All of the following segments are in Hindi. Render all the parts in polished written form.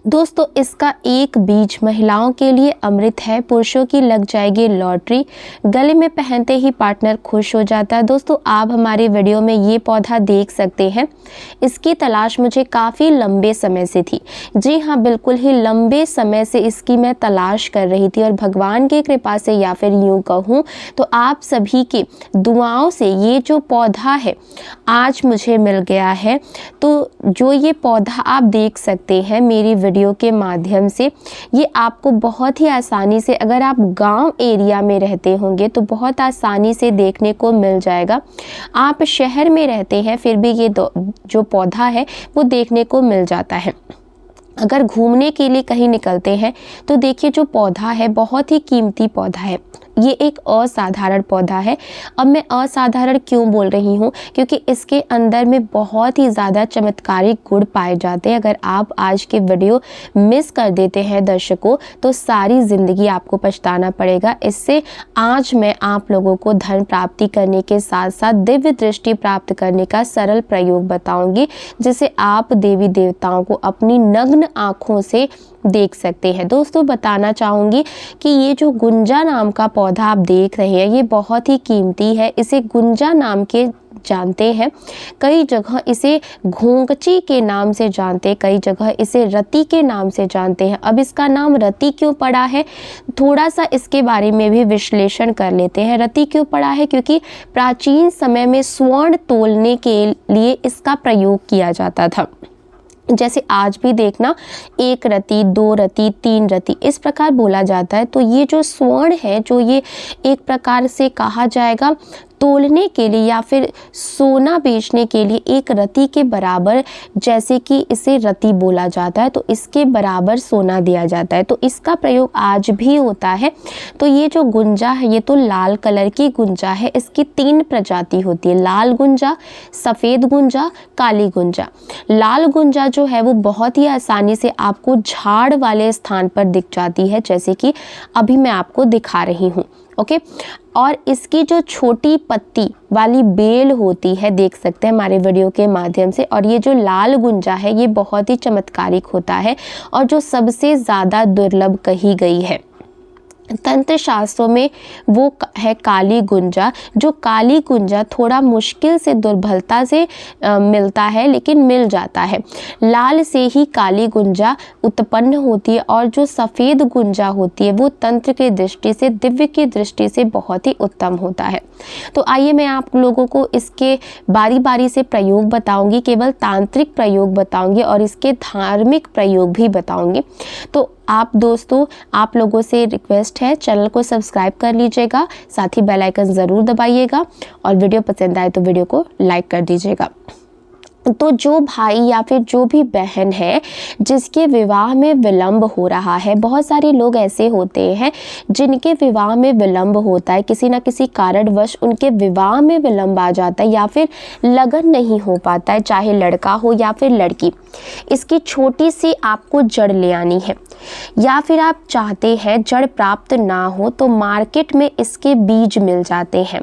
दोस्तों इसका एक बीज महिलाओं के लिए अमृत है, पुरुषों की लग जाएगी लॉटरी, गले में पहनते ही पार्टनर खुश हो जाता है। दोस्तों आप हमारे वीडियो में ये पौधा देख सकते हैं। इसकी तलाश मुझे काफ़ी लंबे समय से थी। जी हाँ, बिल्कुल ही लंबे समय से इसकी मैं तलाश कर रही थी और भगवान की कृपा से या फिर यूँ कहूँ तो आप सभी की दुआओं से ये जो पौधा है आज मुझे मिल गया है। तो जो ये पौधा आप देख सकते हैं मेरी वीडियो के माध्यम से, ये आपको बहुत ही आसानी से, अगर आप गांव एरिया में रहते होंगे तो बहुत आसानी से देखने को मिल जाएगा। आप शहर में रहते हैं फिर भी ये जो पौधा है वो देखने को मिल जाता है। अगर घूमने के लिए कहीं निकलते हैं तो देखिए जो पौधा है बहुत ही कीमती पौधा है। ये एक असाधारण पौधा है। अब मैं असाधारण क्यों बोल रही हूँ, क्योंकि इसके अंदर में बहुत ही ज़्यादा चमत्कारिक गुण पाए जाते हैं। अगर आप आज की वीडियो मिस कर देते हैं दर्शकों तो सारी ज़िंदगी आपको पछताना पड़ेगा। इससे आज मैं आप लोगों को धन प्राप्ति करने के साथ साथ दिव्य दृष्टि प्राप्त करने का सरल प्रयोग बताऊंगी, जिसे आप देवी देवताओं को अपनी नग्न आँखों से देख सकते हैं। दोस्तों बताना चाहूँगी कि ये जो गुंजा नाम का पौधा आप देख रहे हैं ये बहुत ही कीमती है। इसे गुंजा नाम के जानते हैं, कई जगह इसे घोंगची के नाम से जानते हैं, कई जगह इसे रति के नाम से जानते हैं। अब इसका नाम रति क्यों पड़ा है, थोड़ा सा इसके बारे में भी विश्लेषण कर लेते हैं। रति क्यों पड़ा है, क्योंकि प्राचीन समय में स्वर्ण तोलने के लिए इसका प्रयोग किया जाता था। जैसे आज भी देखना 1 रति, 2 रति, 3 रति इस प्रकार बोला जाता है। तो ये जो स्वर्ण है, जो ये एक प्रकार से कहा जाएगा तोलने के लिए या फिर सोना बेचने के लिए 1 रति के बराबर, जैसे कि इसे रति बोला जाता है तो इसके बराबर सोना दिया जाता है। तो इसका प्रयोग आज भी होता है। तो ये जो गुंजा है ये तो लाल कलर की गुंजा है। इसकी 3 प्रजाति होती है, लाल गुंजा, सफ़ेद गुंजा, काली गुंजा। लाल गुंजा जो है वो बहुत ही आसानी से आपको झाड़ वाले स्थान पर दिख जाती है, जैसे कि अभी मैं आपको दिखा रही हूँ। ओके, और इसकी जो छोटी पत्ती वाली बेल होती है देख सकते हैं हमारे वीडियो के माध्यम से। और ये जो लाल गुंजा है ये बहुत ही चमत्कारिक होता है और जो सबसे ज़्यादा दुर्लभ कही गई है तंत्र शास्त्रों में वो है काली गुंजा। जो काली गुंजा थोड़ा मुश्किल से दुर्बलता से मिलता है, लेकिन मिल जाता है। लाल से ही काली गुंजा उत्पन्न होती है और जो सफ़ेद गुंजा होती है वो तंत्र की दृष्टि से, दिव्य की दृष्टि से बहुत ही उत्तम होता है। तो आइए मैं आप लोगों को इसके बारी बारी से प्रयोग बताऊंगी, केवल तांत्रिक प्रयोग बताऊंगी और इसके धार्मिक प्रयोग भी बताऊंगी। तो आप दोस्तों, आप लोगों से रिक्वेस्ट है चैनल को सब्सक्राइब कर लीजिएगा, साथ ही बेल आइकन ज़रूर दबाइएगा और वीडियो पसंद आए तो वीडियो को लाइक कर दीजिएगा। तो जो भाई या फिर जो भी बहन है जिसके विवाह में विलंब हो रहा है, बहुत सारे लोग ऐसे होते हैं जिनके विवाह में विलंब होता है, किसी ना किसी कारणवश उनके विवाह में विलंब आ जाता है या फिर लगन नहीं हो पाता है, चाहे लड़का हो या फिर लड़की। इसकी छोटी सी आपको जड़ ले आनी है, या फिर आप चाहते हैं जड़ प्राप्त ना हो तो मार्केट में इसके बीज मिल जाते हैं।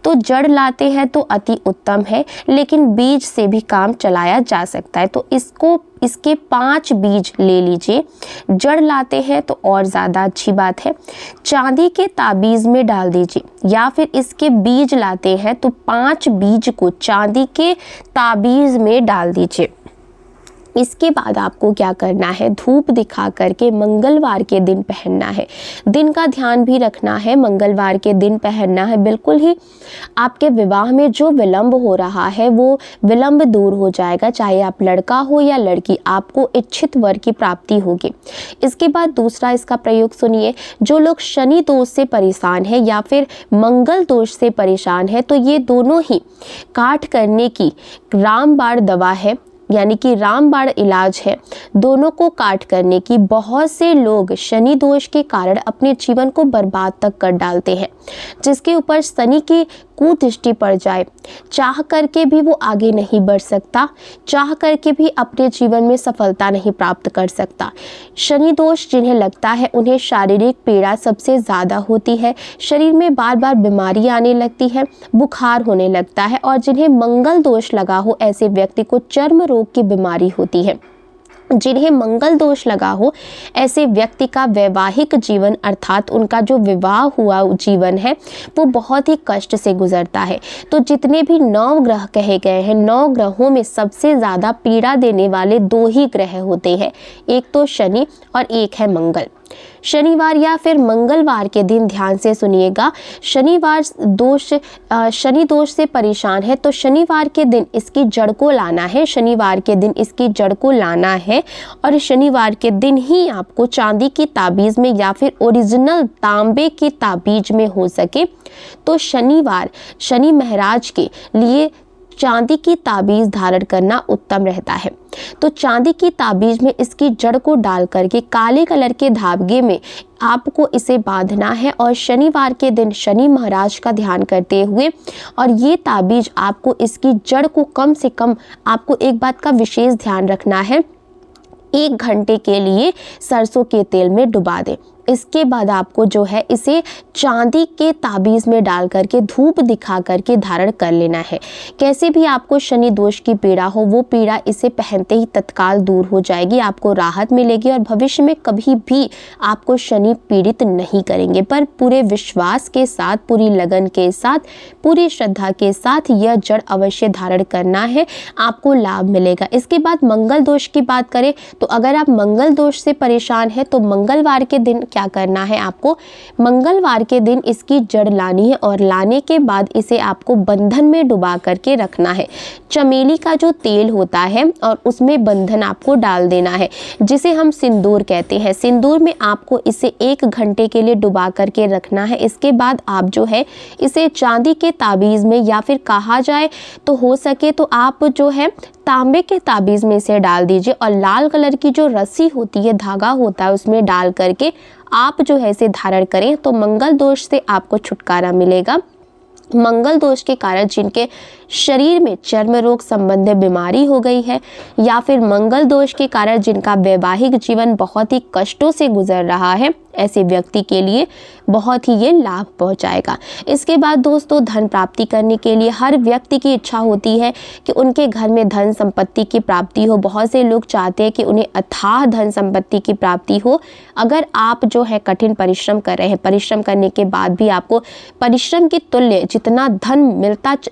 तो जड़ लाते हैं तो अति उत्तम है, लेकिन बीज से भी काम चलाया जा सकता है। तो इसके 5 बीज ले लीजिए। जड़ लाते हैं तो और ज़्यादा अच्छी बात है, चांदी के ताबीज़ में डाल दीजिए, या फिर इसके बीज लाते हैं तो 5 बीज को चांदी के ताबीज़ में डाल दीजिए। इसके बाद आपको क्या करना है, धूप दिखा करके मंगलवार के दिन पहनना है। दिन का ध्यान भी रखना है, मंगलवार के दिन पहनना है। बिल्कुल ही आपके विवाह में जो विलंब हो रहा है वो विलंब दूर हो जाएगा, चाहे आप लड़का हो या लड़की, आपको इच्छित वर की प्राप्ति होगी। इसके बाद दूसरा इसका प्रयोग सुनिए। जो लोग शनि दोष से परेशान है या फिर मंगल दोष से परेशान है तो ये दोनों ही काट करने की रामबाण दवा है, यानी कि रामबाण इलाज है। दोनों को काट करने की, बहुत से लोग शनि दोष के कारण अपने जीवन को बर्बाद तक कर डालते हैं, जिसके ऊपर शनि की कुदृष्टि पड़ जाए, चाह करके भी वो आगे नहीं बढ़ सकता, चाह करके भी अपने जीवन में सफलता नहीं प्राप्त कर सकता। शनि दोष जिन्हें लगता है उन्हें शारीरिक पीड़ा सबसे ज़्यादा होती है, शरीर में बार बार बीमारी आने लगती है, बुखार होने लगता है। और जिन्हें मंगल दोष लगा हो ऐसे व्यक्ति को चर्म रोग की बीमारी होती है। जिन्हें मंगल दोष लगा हो, ऐसे व्यक्ति का वैवाहिक जीवन अर्थात उनका जो विवाह हुआ जीवन है वो बहुत ही कष्ट से गुजरता है। तो जितने भी 9 ग्रह कहे गए हैं, 9 ग्रहों में सबसे ज़्यादा पीड़ा देने वाले 2 ही ग्रह होते हैं, एक तो शनि और एक है मंगल। शनिवार या फिर मंगलवार के दिन ध्यान से सुनिएगा, शनि दोष से परेशान है तो शनिवार के दिन इसकी जड़ को लाना है, शनिवार के दिन इसकी जड़ को लाना है। और शनिवार के दिन ही आपको चांदी की ताबीज में या फिर ओरिजिनल तांबे की ताबीज में हो सके तो शनिवार शनि महाराज के लिए चांदी की ताबीज धारण करना उत्तम रहता है। तो चांदी की ताबीज में इसकी जड़ को डाल करके काले कलर के धागे में आपको इसे बांधना है और शनिवार के दिन शनि महाराज का ध्यान करते हुए, और ये ताबीज आपको इसकी जड़ को कम से कम, आपको एक बात का विशेष ध्यान रखना है, 1 घंटे के लिए सरसों के तेल में डुबा दें। इसके बाद आपको जो है इसे चांदी के ताबीज़ में डाल करके धूप दिखा करके धारण कर लेना है। कैसे भी आपको शनि दोष की पीड़ा हो, वो पीड़ा इसे पहनते ही तत्काल दूर हो जाएगी, आपको राहत मिलेगी और भविष्य में कभी भी आपको शनि पीड़ित नहीं करेंगे। पर पूरे विश्वास के साथ, पूरी लगन के साथ, पूरी श्रद्धा के साथ यह जड़ अवश्य धारण करना है, आपको लाभ मिलेगा। इसके बाद मंगल दोष की बात करें तो अगर आप मंगल दोष से परेशान हैं तो मंगलवार के दिन क्या करना है, आपको मंगलवार के दिन इसकी जड़ लानी है और लाने के बाद इसे आपको बंधन में डुबा करके रखना है। चमेली का जो तेल होता है और उसमें बंधन आपको डाल देना है, जिसे हम सिंदूर कहते हैं। सिंदूर में आपको इसे 1 घंटे के लिए डुबा करके रखना है। इसके बाद आप जो है इसे चांदी के ताबीज़ में या फिर कहा जाए तो हो सके तो आप जो है तांबे के ताबीज़ में इसे डाल दीजिए और लाल कलर की जो रस्सी होती है, धागा होता है, उसमें डाल करके आप जो है इसे धारण करें तो मंगल दोष से आपको छुटकारा मिलेगा। मंगल दोष के कारण जिनके शरीर में चर्म रोग संबंधी बीमारी हो गई है या फिर मंगल दोष के कारण जिनका वैवाहिक जीवन बहुत ही कष्टों से गुजर रहा है, ऐसे व्यक्ति के लिए बहुत ही ये लाभ पहुंचाएगा। इसके बाद दोस्तों, धन प्राप्ति करने के लिए हर व्यक्ति की इच्छा होती है कि उनके घर में धन संपत्ति की प्राप्ति हो। बहुत से लोग चाहते हैं कि उन्हें अथाह धन संपत्ति की प्राप्ति हो। अगर आप जो है कठिन परिश्रम कर रहे हैं, परिश्रम करने के बाद भी आपको परिश्रम के तुल्य जितना धन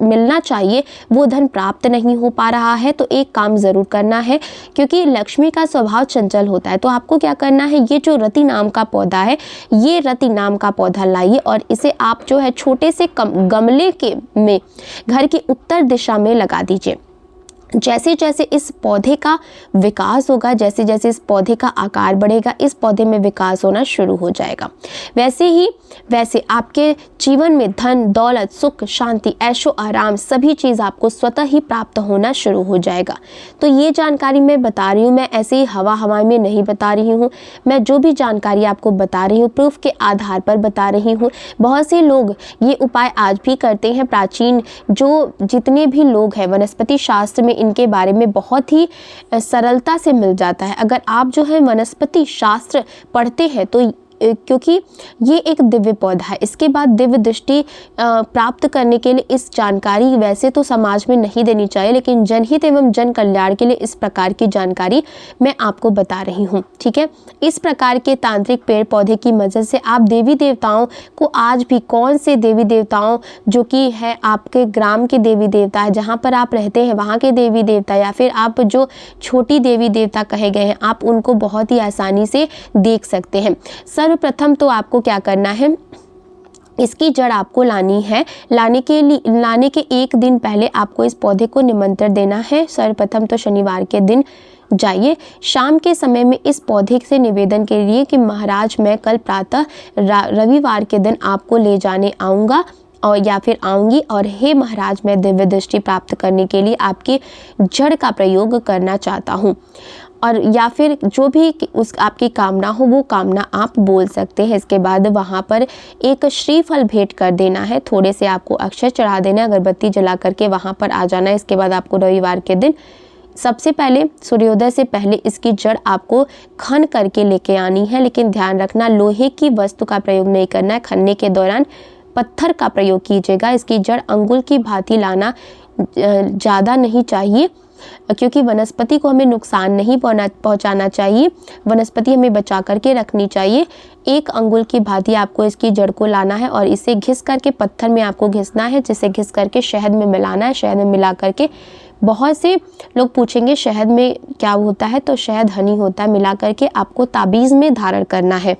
मिलना चाहिए वो धन प्राप्त नहीं हो पा रहा है, तो एक काम ज़रूर करना है, क्योंकि लक्ष्मी का स्वभाव चंचल होता है। तो आपको क्या करना है, ये जो रति नाम का पौधा है, ये रति नाम का पौधा लाइए और इसे आप जो है छोटे से गमले में घर की उत्तर दिशा में लगा दीजिए। जैसे जैसे इस पौधे का विकास होगा, जैसे जैसे इस पौधे का आकार बढ़ेगा, इस पौधे में विकास होना शुरू हो जाएगा। वैसे आपके जीवन में धन, दौलत, सुख, शांति, ऐशो आराम सभी चीज़ आपको स्वतः ही प्राप्त होना शुरू हो जाएगा। तो ये जानकारी मैं बता रही हूँ, मैं ऐसे ही हवा में नहीं बता रही हूँ। मैं जो भी जानकारी आपको बता रही हूँ प्रूफ के आधार पर बता रही हूँ। बहुत से लोग ये उपाय आज भी करते हैं। प्राचीन जो जितने भी लोग हैं, वनस्पति शास्त्र में इनके बारे में बहुत ही सरलता से मिल जाता है। अगर आप जो है वनस्पति शास्त्र पढ़ते हैं तो क्योंकि ये एक दिव्य पौधा है, इसके बाद दिव्य दृष्टि प्राप्त करने के लिए इस जानकारी वैसे तो समाज में नहीं देनी चाहिए, लेकिन जनहित एवं जन कल्याण के लिए इस प्रकार की जानकारी मैं आपको बता रही हूँ। ठीक है, इस प्रकार के तांत्रिक पेड़ पौधे की मदद से आप देवी देवताओं को आज भी, कौन से देवी देवताओं जो कि है आपके ग्राम के देवी देवता है, जहाँ पर आप रहते हैं वहाँ के देवी देवता, या फिर आप जो छोटी देवी देवता कहे गए हैं, आप उनको बहुत ही आसानी से देख सकते हैं। सर्वप्रथम तो आपको क्या करना है, इसकी जड़ आपको लानी है। लाने के 1 दिन पहले आपको इस पौधे को निमंत्रण देना है। सर्वप्रथम तो शनिवार के दिन जाइए, शाम के समय में इस पौधे से निवेदन के लिए कि महाराज मैं कल प्रातः रविवार के दिन आपको ले जाने आऊँगा और या फिर आऊँगी, और हे महाराज मैं दिव्य दृष्टि प्राप्त करने के लिए आपकी जड़ का प्रयोग करना चाहता हूँ। और या फिर जो भी उस आपकी कामना हो वो कामना आप बोल सकते हैं। इसके बाद वहाँ पर एक श्रीफल भेंट कर देना है, थोड़े से आपको अक्षत चढ़ा देना है, अगरबत्ती जला करके वहाँ पर आ जाना है। इसके बाद आपको रविवार के दिन सबसे पहले सूर्योदय से पहले इसकी जड़ आपको खन करके लेके आनी है, लेकिन ध्यान रखना लोहे की वस्तु का प्रयोग नहीं करना है। खनने के दौरान पत्थर का प्रयोग कीजिएगा। इसकी जड़ अंगुल की भांति लाना ज़्यादा नहीं चाहिए, क्योंकि वनस्पति को हमें नुकसान नहीं पहुंचाना चाहिए, वनस्पति हमें बचा करके रखनी चाहिए। 1 अंगुल की भांति आपको इसकी जड़ को लाना है और इसे घिस करके पत्थर में आपको घिसना है, जिसे घिस करके शहद में मिलाना है। शहद में मिला करके, बहुत से लोग पूछेंगे शहद में क्या होता है, तो शहद हनी होता है, मिला करके आपको ताबीज़ में धारण करना है।